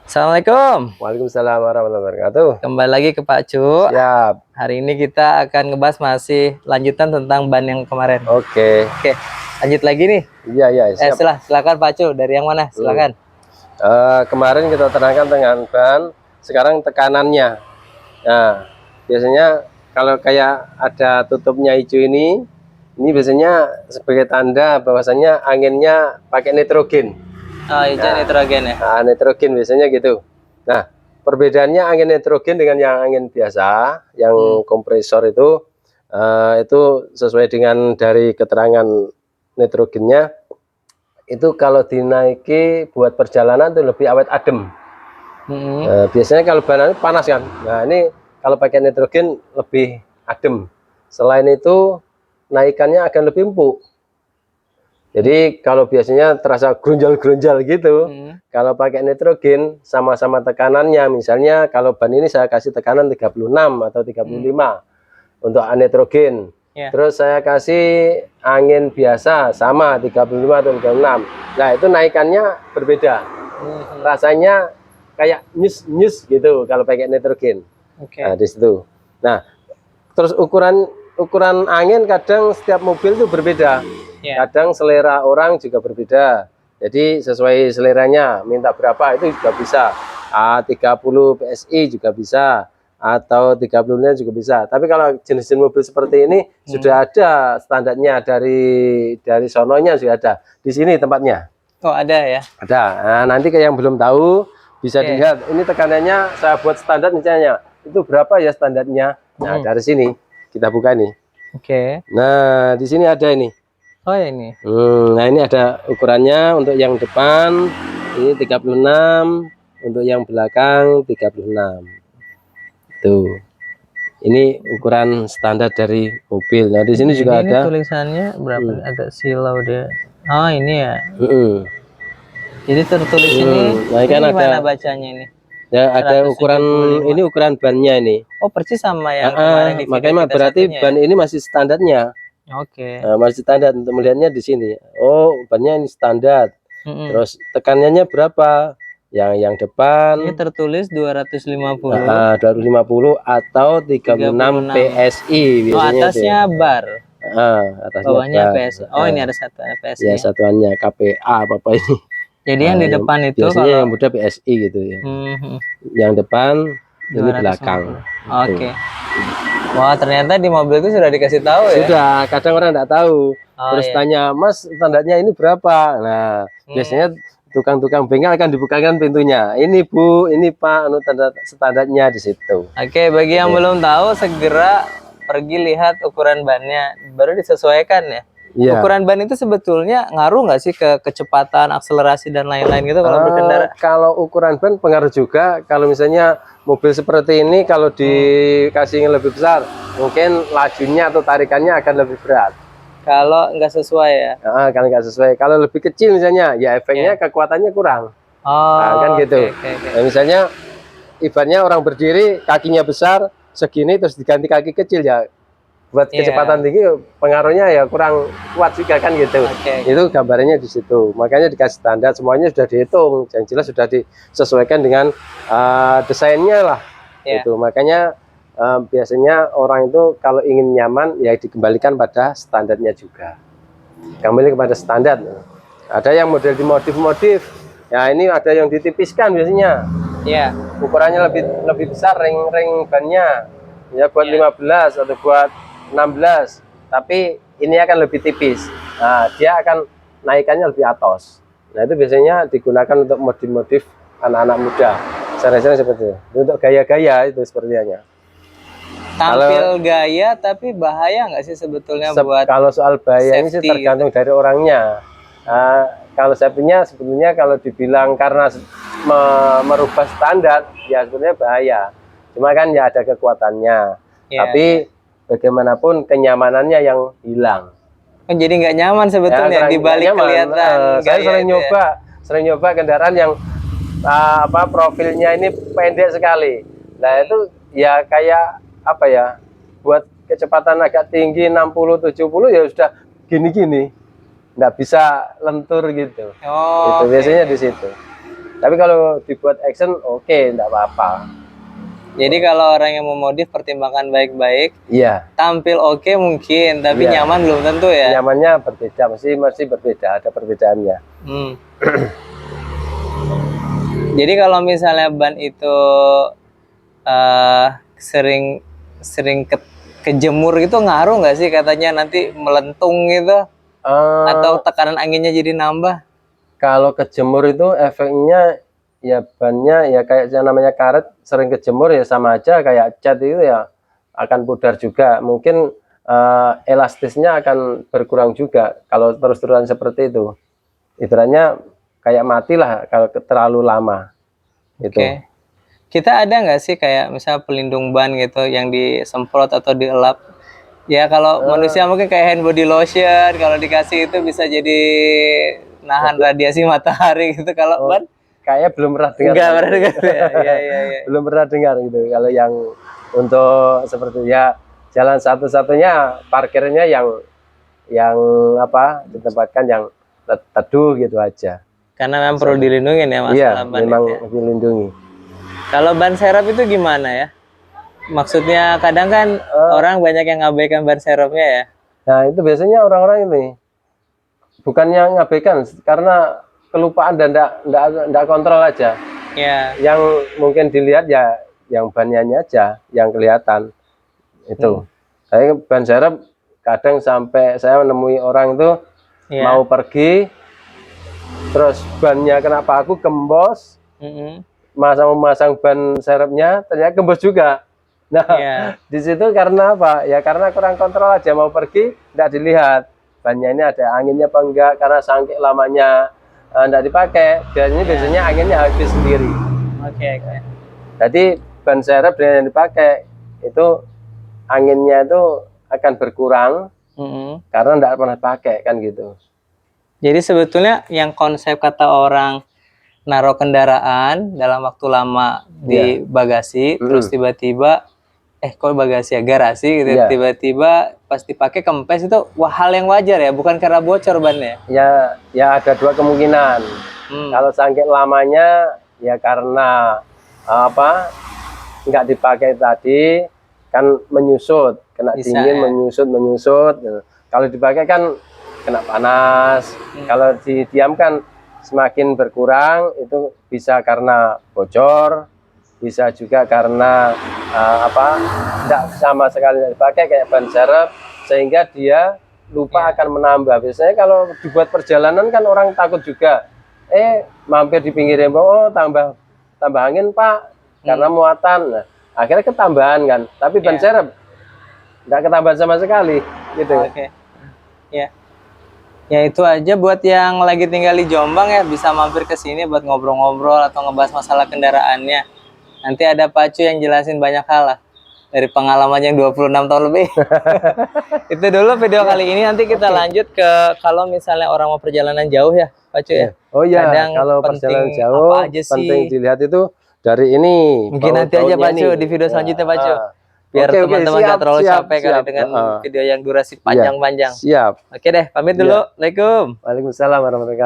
Assalamualaikum. Waalaikumsalam warahmatullahi wabarakatuh. Kembali lagi ke Pak Cu. Siap. Hari ini kita akan ngebahas masih lanjutan tentang ban yang kemarin. Oke. Oke, lanjut lagi nih. Iya, siap. Silakan Pak Cu. Dari yang mana? Silakan. Kemarin kita terangkan dengan ban, sekarang tekanannya. Nah, biasanya kalau kayak ada tutupnya hijau ini biasanya sebagai tanda bahwasanya anginnya pakai nitrogen. Oh, hijau nitrogen ya. Nah, nitrogen biasanya gitu. Nah, perbedaannya angin nitrogen dengan yang angin biasa, yang kompresor itu sesuai dengan dari keterangan nitrogennya, itu kalau dinaiki buat perjalanan itu lebih awet adem. Biasanya kalau bahan panas kan. Nah, ini kalau pakai nitrogen lebih adem. Selain itu, naikannya akan lebih empuk. Jadi kalau biasanya terasa grunjal-grunjal gitu, kalau pakai nitrogen sama-sama tekanannya, misalnya kalau ban ini saya kasih tekanan 36 atau 35 untuk nitrogen. Terus saya kasih angin biasa sama 35 atau 36. Nah, itu naikannya berbeda. Rasanya kayak nyus gitu kalau pakai nitrogen. Nah, di situ. Nah, terus ukuran angin kadang setiap mobil itu berbeda. Kadang selera orang juga berbeda. Jadi sesuai seleranya, minta berapa itu juga bisa. 30 PSI juga bisa, atau 30-nya juga bisa. Tapi kalau jenis-jenis mobil seperti ini sudah ada standarnya dari sononya sudah ada. Di sini tempatnya. Oh, ada ya? Ada. Nah, nanti kayak yang belum tahu bisa dilihat. Ini tekanannya saya buat standar misalnya. Itu berapa ya standarnya? Nah, dari sini kita buka nih. Nah, di sini ada ini. Oh, ini. Nah, ini ada ukurannya untuk yang depan ini 36, untuk yang belakang 36. Tuh. Ini ukuran standar dari mobil. Nah, di sini juga ini ada tulisannya berapa? Ada silau dia. Oh, ini ya. Jadi tertulis ini. Nah, kan gimana bacanya ini? Ya, ada ukuran 175. Ini ukuran bannya ini. Oh, persis sama yang kemarin di video makanya kita berarti ban ya? ini masih standarnya. Nah, masih standar untuk melihatnya di sini. Oh, bannya ini standar. Terus tekanannya berapa? Yang depan ini tertulis 250. 250 atau 36 PSI biasanya. Atasnya bar. Atasnya bawahnya bar. PSI. Oh, ini ada satuan PSI. Ya, satuannya KPA apa ini. Jadi yang di depan itu biasanya yang muda PSI gitu ya. Yang depan ini belakang. Oke. Wah, ternyata di mobil itu sudah dikasih tahu ya? Sudah, kadang orang nggak tahu. Terus tanya, Mas, standarnya ini berapa? Nah, biasanya tukang-tukang bengkel akan dibukakan pintunya. Ini Bu, ini Pak, standarnya di situ. Oke, bagi yang belum tahu, segera pergi lihat ukuran bannya, baru disesuaikan ya. Ukuran ban itu sebetulnya ngaruh nggak sih ke kecepatan, akselerasi dan lain-lain gitu kalau berkendara? Kalau ukuran ban pengaruh juga. Kalau misalnya mobil seperti ini kalau dikasih yang lebih besar, mungkin lajunya atau tarikannya akan lebih berat. Kalau nggak sesuai ya? Kalau nggak sesuai. Kalau lebih kecil misalnya, ya efeknya kekuatannya kurang. Kan gitu. Nah, misalnya ibaratnya orang berdiri, kakinya besar, segini terus diganti kaki kecil ya. Buat kecepatan tinggi pengaruhnya ya kurang kuat juga kan gitu. Itu gambarnya di situ. Makanya dikasih standar, semuanya sudah dihitung. Yang jelas sudah disesuaikan dengan desainnya lah. Itu makanya biasanya orang itu kalau ingin nyaman ya dikembalikan pada standarnya juga. Kembali kepada standar. Ada yang model dimodif-modif. Ya, ini ada yang ditipiskan biasanya. Ukurannya lebih besar ring bannya. Ya buat 15 atau buat 16, tapi ini akan lebih tipis. Nah, dia akan naikannya lebih atos. Nah, itu biasanya digunakan untuk modif-modif anak-anak muda. Sering-sering seperti itu. Untuk gaya-gaya itu sepertinya. Tampil gaya, tapi bahaya nggak sih sebetulnya buat kalau soal bahaya ini sih tergantung dari orangnya. Kalau saya punya sebetulnya kalau dibilang karena merubah standar, ya sebenarnya bahaya. Cuma kan ya ada kekuatannya. Tapi bagaimanapun kenyamanannya yang hilang. Jadi nggak nyaman sebetulnya di balik kelihatan. Saya sering nyoba kendaraan yang profilnya ini pendek sekali. Nah, itu ya kayak apa ya? Buat kecepatan agak tinggi 60-70 ya sudah gini-gini. Nggak bisa lentur gitu. Itu biasanya di situ. Tapi kalau dibuat action, oke, enggak apa-apa. Jadi kalau orang yang mau modif pertimbangkan baik-baik, Iya, tampil oke mungkin, tapi Iya. nyaman belum tentu ya. nyamannya berbeda, masih berbeda, ada perbedaannya. Hmm. Jadi kalau misalnya ban itu sering kejemur gitu ngaruh nggak sih katanya nanti melentung gitu atau tekanan anginnya jadi nambah? Kalau kejemur itu efeknya ya bannya ya kayak yang namanya karet sering kejemur ya sama aja kayak cat itu ya akan pudar juga. Mungkin elastisnya akan berkurang juga kalau terus-terusan seperti itu. Ibaratnya kayak mati lah kalau terlalu lama. Itu. Oke. Kita ada nggak sih kayak misalnya pelindung ban gitu yang disemprot atau dielap? Ya kalau manusia mungkin kayak hand body lotion, kalau dikasih itu bisa jadi nahan radiasi matahari gitu. Kalau ban Kayaknya belum pernah dengar. nggak pernah dengar ya. Iya. Belum pernah dengar gitu. Kalau yang untuk seperti ya jalan satu-satunya parkirnya yang apa ditempatkan yang teduh gitu aja. Karena memang perlu dilindungi ya masalah Iya, ban memang itu ya. dilindungi. Kalau ban serep itu gimana ya? Maksudnya kadang kan orang banyak yang ngabaikan ban serepnya ya. Nah, itu biasanya orang-orang ini bukannya ngabaikan karena kelupaan dan enggak kontrol aja. Ya. Yang mungkin dilihat ya yang bannya aja yang kelihatan. Itu. Saya ban serep kadang sampai saya menemui orang itu mau pergi terus bannya kena paku kembos. Memasang ban serepnya ternyata kembos juga. Nah, di situ karena apa? Ya karena kurang kontrol aja mau pergi, tidak dilihat bannya ini ada anginnya apa enggak karena saking lamanya tidak dipakai. Biasanya anginnya habis sendiri. Oke. Jadi ban serep yang dipakai itu anginnya itu akan berkurang karena tidak pernah pakai kan gitu. Jadi sebetulnya yang konsep kata orang naruh kendaraan dalam waktu lama di bagasi, terus tiba-tiba kok bagasi ya garasi gitu, tiba-tiba pas dipakai kempes itu hal yang wajar ya, bukan karena bocor bannya. Ya ada dua kemungkinan. Kalau saking lamanya ya karena apa nggak dipakai tadi kan menyusut, kena dingin menyusut. Kalau dipakai kan kena panas. Kalau didiamkan semakin berkurang itu bisa karena bocor, bisa juga karena tidak sama sekali tidak dipakai kayak ban serep sehingga dia lupa akan menambah. Biasanya kalau dibuat perjalanan kan orang takut juga. Mampir di pinggirnya, oh tambah angin Pak karena muatan. Nah, akhirnya ketambahan kan. Tapi ban serep nggak ketambahan sama sekali gitu. Ya itu aja buat yang lagi tinggal di Jombang ya, bisa mampir ke sini buat ngobrol-ngobrol atau ngebahas masalah kendaraannya. Nanti ada Pacu yang jelasin banyak hal lah dari pengalaman yang 26 tahun lebih. Itu dulu video kali ini, nanti kita lanjut ke kalau misalnya orang mau perjalanan jauh ya Pacu ya. Oh iya, kalau perjalanan jauh apa aja penting dilihat itu dari ini. Mungkin nanti aja Pacu di video selanjutnya Pacu. Biar teman-teman gak terlalu capek kali dengan video yang durasi panjang-panjang. Siap. Oke deh, pamit dulu. Waalaikumsalam warahmatullahi wabarakatuh.